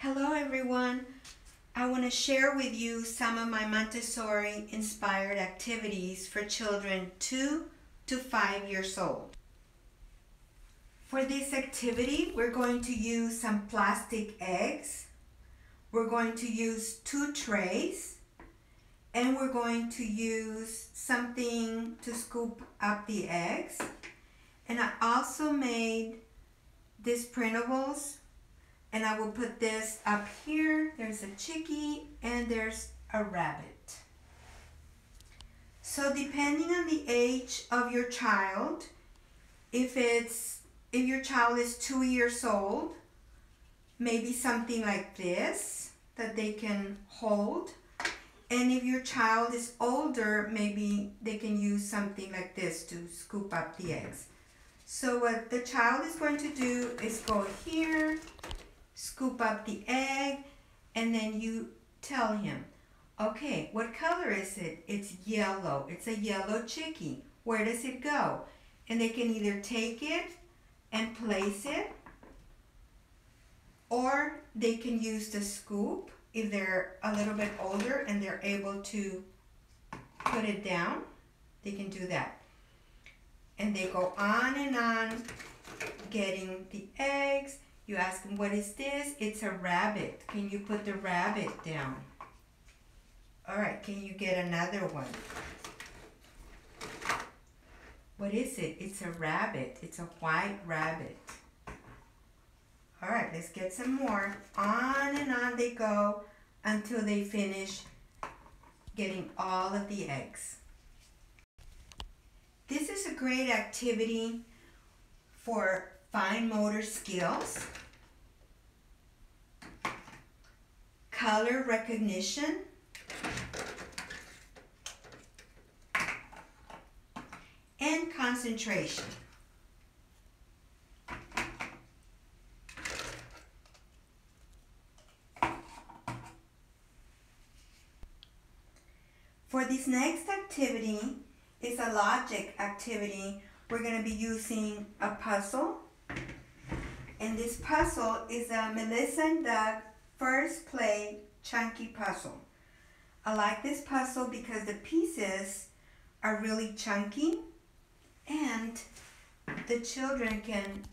Hello everyone. I want to share with you some of my Montessori inspired activities for children 2 to 5 years old. For this activity, we're going to use some plastic eggs. We're going to use 2 trays, and we're going to use something to scoop up the eggs. And I also made these printables, and I will put this up here. There's a chickie and there's a rabbit. So depending on the age of your child, if your child is 2 years old, maybe something like this that they can hold. And if your child is older, maybe they can use something like this to scoop up the eggs. So what the child is going to do is go here, scoop up the egg, and then you tell him, okay, what color is it? It's yellow. It's a yellow chickie. Where does it go? And they can either take it and place it, or they can use the scoop if they're a little bit older and they're able to put it down. They can do that. And they go on and on getting the eggs. You ask them, what is this? It's a rabbit. Can you put the rabbit down? All right, can you get another one? What is it? It's a rabbit. It's a white rabbit. All right, let's get some more. On and on they go until they finish getting all of the eggs. This is a great activity for fine motor skills, color recognition, and concentration. For this next activity, it's a logic activity. We're going to be using a puzzle. And this puzzle is a Melissa and Doug First Play Chunky Puzzle. I like this puzzle because the pieces are really chunky and the children can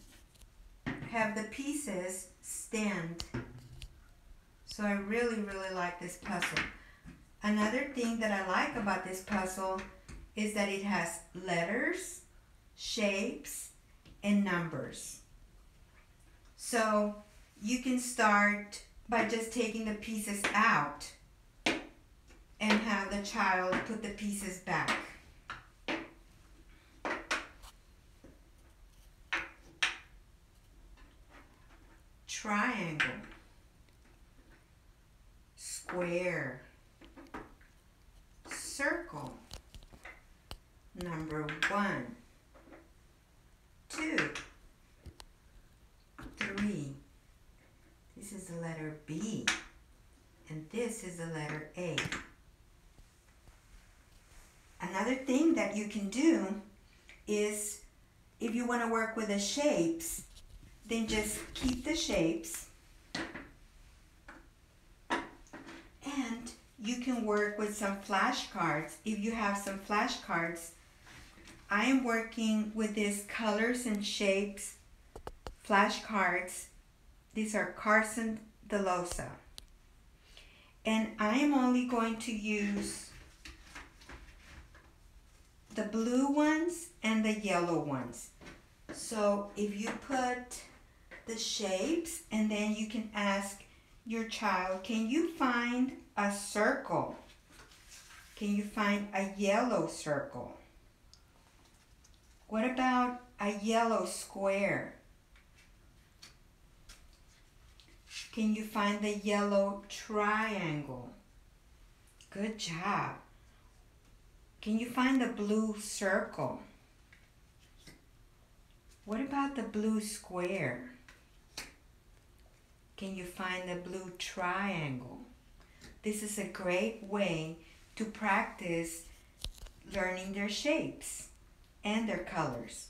have the pieces stand. So I really like this puzzle. Another thing that I like about this puzzle is that it has letters, shapes, and numbers. So you can start by just taking the pieces out and have the child put the pieces back. Triangle, square, circle, number 1, 2, 3. This is the letter B, and this is the letter A. Another thing that you can do is, if you want to work with the shapes, then just keep the shapes, and you can work with some flashcards. If you have some flashcards, I am working with these colors and shapes flashcards. These are Carson Delosa. And I am only going to use the blue ones and the yellow ones. So if you put the shapes, and then you can ask your child, can you find a circle? Can you find a yellow circle? What about a yellow square? Can you find the yellow triangle? Good job. Can you find the blue circle? What about the blue square? Can you find the blue triangle? This is a great way to practice learning their shapes and their colors.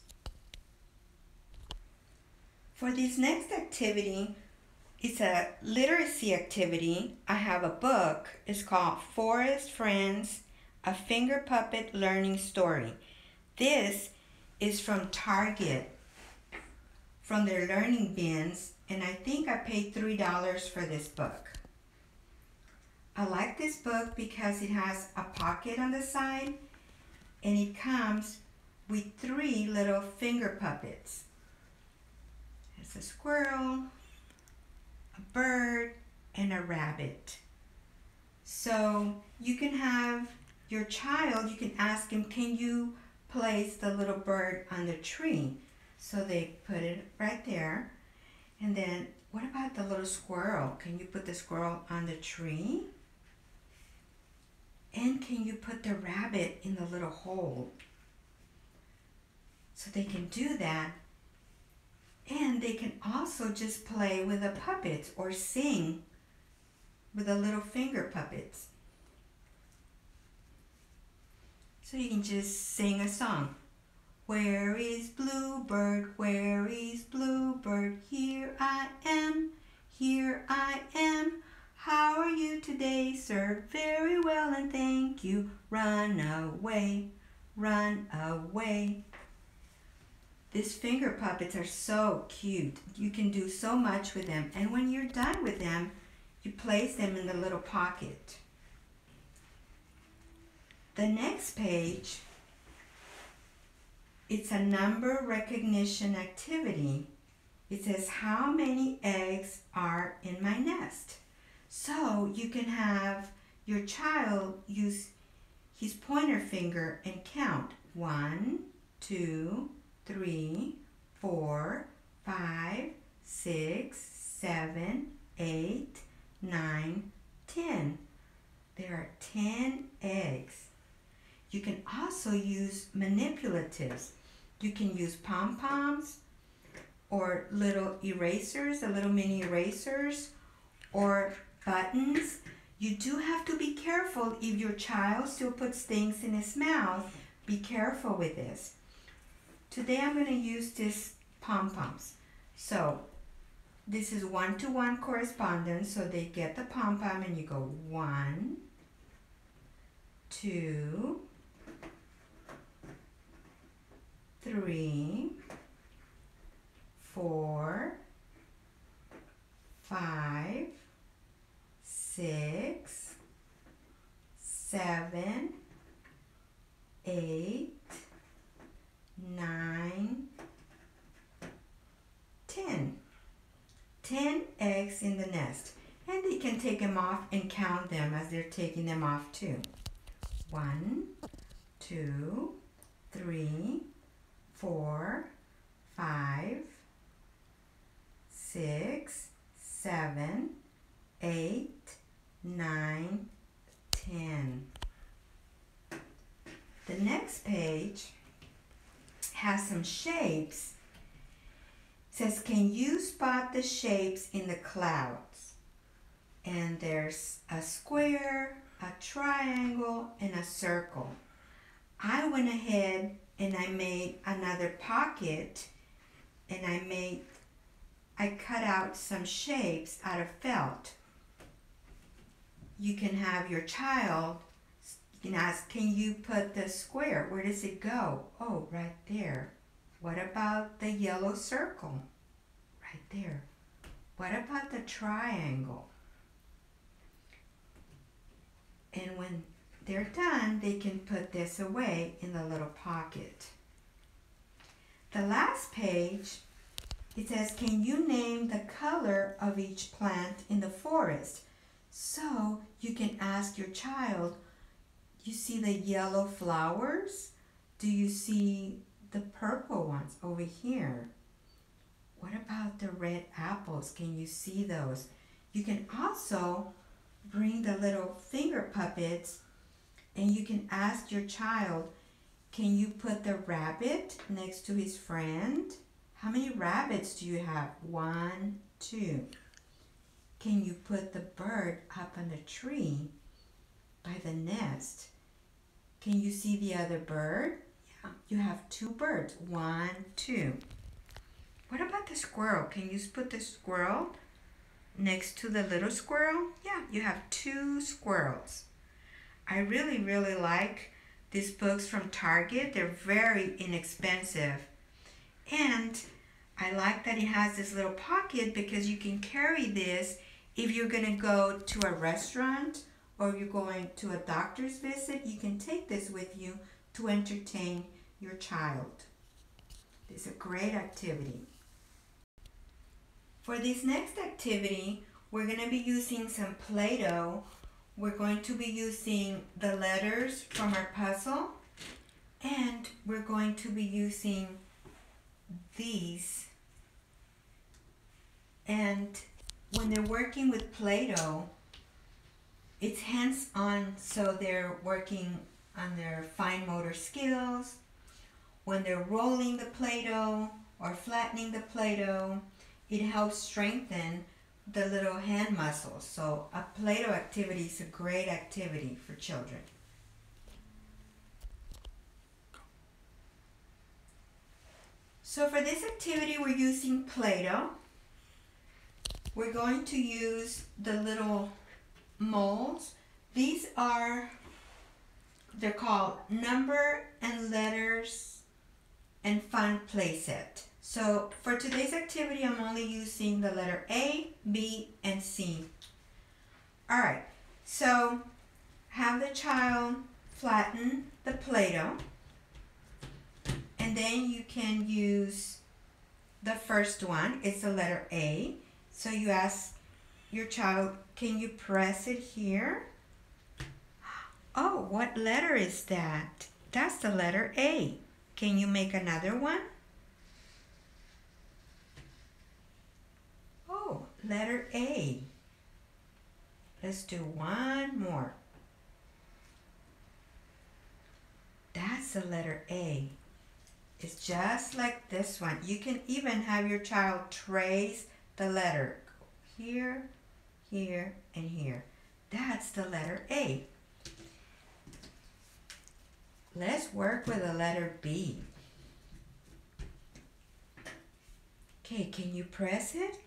For this next activity, It's a literacy activity. I have a book. It's called Forest Friends, A Finger Puppet Learning Story. This is from Target, from their learning bins, and I think I paid $3 for this book. I like this book because it has a pocket on the side, and it comes with 3 little finger puppets. It's a squirrel, a bird, and a rabbit. So you can have your child, you can ask him, can you place the little bird on the tree? So they put it right there. And then what about the little squirrel? Can you put the squirrel on the tree? And can you put the rabbit in the little hole? So they can do that. And they can also just play with the puppets or sing with the little finger puppets. So you can just sing a song. Where is Bluebird? Where is Bluebird? Here I am, here I am. How are you today, sir? Very well and thank you. Run away, run away. These finger puppets are so cute. You can do so much with them. And when you're done with them, you place them in the little pocket. The next page, it's a number recognition activity. It says, how many eggs are in my nest? So you can have your child use his pointer finger and count. 1, 2, 3, 4, 5, 6, 7, 8, 9, 10. There are 10 eggs. You can also use manipulatives. You can use pom-poms or little erasers, the little mini erasers, or buttons. You do have to be careful if your child still puts things in his mouth. Be careful with this. Today I'm going to use this pom-poms. So this is 1-to-1 correspondence. So they get the pom-pom and you go 1, 2, 3, 4, 5, 6, 7, 8, 9, 10. 10 eggs in the nest. And they can take them off and count them as they're taking them off too. 1, 2, 3, 4, 5, 6, 7, 8, 9, 10. The next page has some shapes. It says, can you spot the shapes in the clouds? And there's a square, a triangle, and a circle. I went ahead and I made another pocket, and I cut out some shapes out of felt. You can have your child, you can ask, can you put the square? Where does it go? Oh, right there. What about the yellow circle? Right there. What about the triangle? And when they're done, they can put this away in the little pocket. The last page, it says, can you name the color of each plant in the forest? So you can ask your child, you see the yellow flowers? Do you see the purple ones over here? What about the red apples? Can you see those? You can also bring the little finger puppets and you can ask your child, can you put the rabbit next to his friend? How many rabbits do you have? 1, 2. Can you put the bird up on the tree by the nest? Can you see the other bird? Yeah, you have 2 birds. 1, 2. What about the squirrel? Can you put the squirrel next to the little squirrel, yeah, you have 2 squirrels. I really, really like these books from Target. They're very inexpensive. And I like that it has this little pocket because you can carry this if you're going to go to a restaurant or you're going to a doctor's visit. You can take this with you to entertain your child. It's a great activity. For this next activity, we're going to be using some Play-Doh. We're going to be using the letters from our puzzle, and we're going to be using these. And when they're working with Play-Doh, it's hands-on, so they're working on their fine motor skills. When they're rolling the Play-Doh or flattening the Play-Doh, it helps strengthen the little hand muscles. So a Play-Doh activity is a great activity for children. So for this activity, we're using Play-Doh. We're going to use the little molds. These are, they're called Number and Letters and Fun Playset. So for today's activity, I'm only using the letter A, B, and C. All right, so have the child flatten the Play-Doh, and then you can use the first one. It's the letter A. So you ask your child, can you press it here? Oh, what letter is that? That's the letter A. Can you make another one? Oh, letter A. Let's do one more. That's the letter A. It's just like this one. You can even have your child trace the letter. Here, here, and here. That's the letter A. Let's work with the letter B. Okay, can you press it?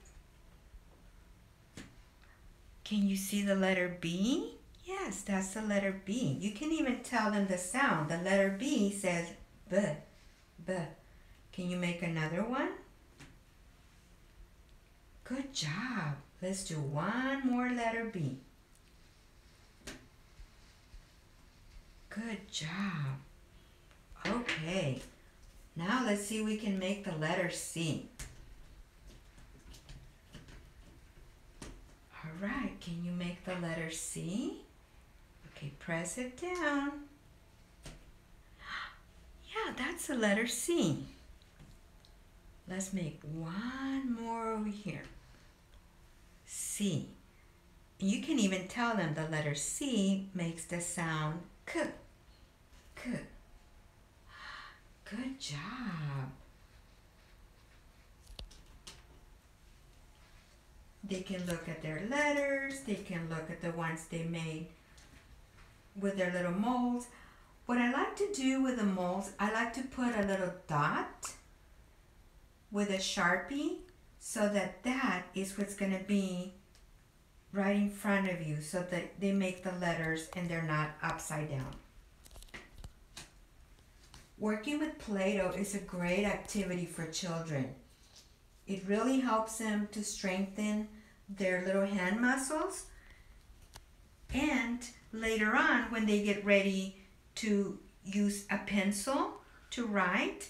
Can you see the letter B? Yes, that's the letter B. You can even tell them the sound. The letter B says B, B. Can you make another one? Good job. Let's do one more letter B. Good job. Okay. Now let's see if we can make the letter C. All right, can you make the letter C? Okay, press it down. Yeah, that's the letter C. Let's make one more over here. C. You can even tell them the letter C makes the sound K. K. Good job. They can look at their letters. They can look at the ones they made with their little molds. What I like to do with the molds, I like to put a little dot with a Sharpie so that that is what's going to be right in front of you so that they make the letters and they're not upside down. Working with Play-Doh is a great activity for children. It really helps them to strengthen their little hand muscles, and later on when they get ready to use a pencil to write,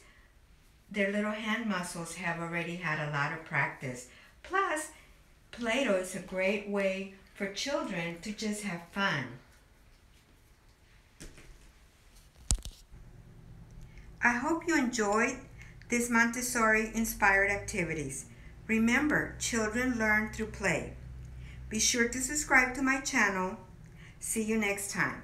their little hand muscles have already had a lot of practice. Plus, Play-Doh is a great way for children to just have fun. I hope you enjoyed this Montessori inspired activities. Remember, children learn through play. Be sure to subscribe to my channel. See you next time.